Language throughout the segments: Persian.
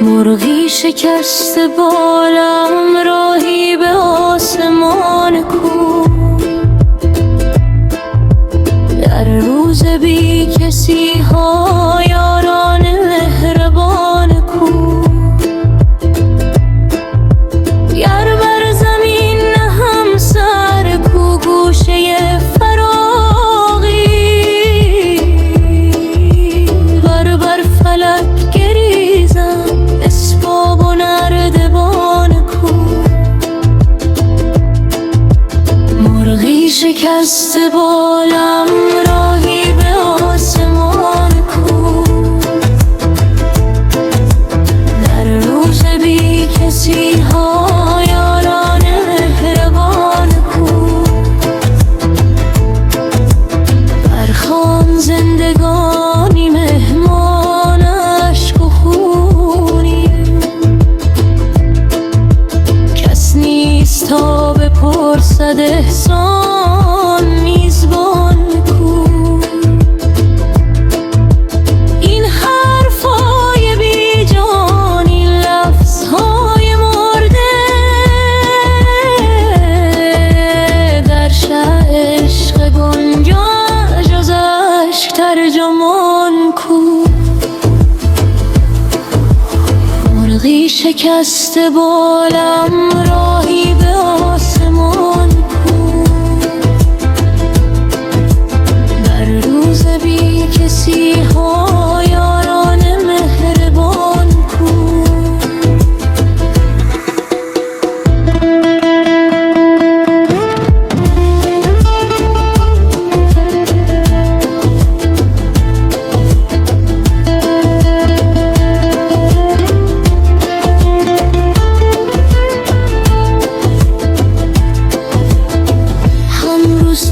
مرغی شکسته بالم راهی به آسمان کو، در روز بی کسی ها یاران مهربان کو. گر بر زمین هم سر کو گوشه فراغی، بر فلک گریزم اسباب و نردبان کو. مرغی شکسته بالم راهی به آسمان کو، در روز بی کسی ها یاران مهربان کو. برخوان زندگانی مهمان اشک و خونی، کس نیست تا بپرسد احسان میزبان کو. این حرفای بی جان، این لفظهای مرده، در شه عشق گنجا جز اشک ترجمان کو. مرغی شکسته بالم راهی به آسمان کو، در روز بی کسی ها یاران مهربان کو.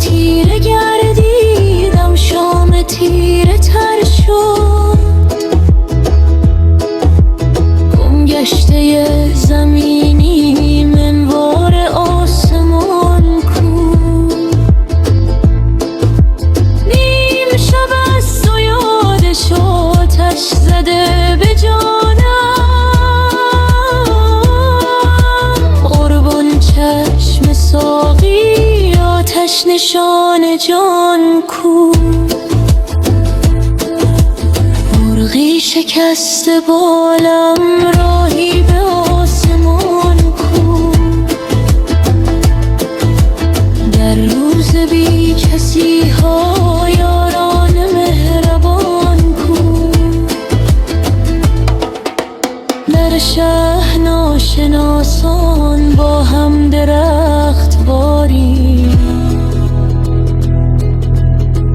تیره گردیدم شام تیره تر شد، گمگشته زمینی منوار آسمان کو. نیم شب است و یادش آتش زده به جانم، قربان چشم ساقی آتش نشان جان کو. مرغی شکسته بالم راهی به آسمان کو، در روز بی کسی ها یاران مهربان کو. در شه ناشناسان با هم درخت باری،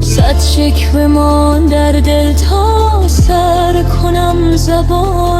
صد شکوه مان در دل تا سر کنم زبان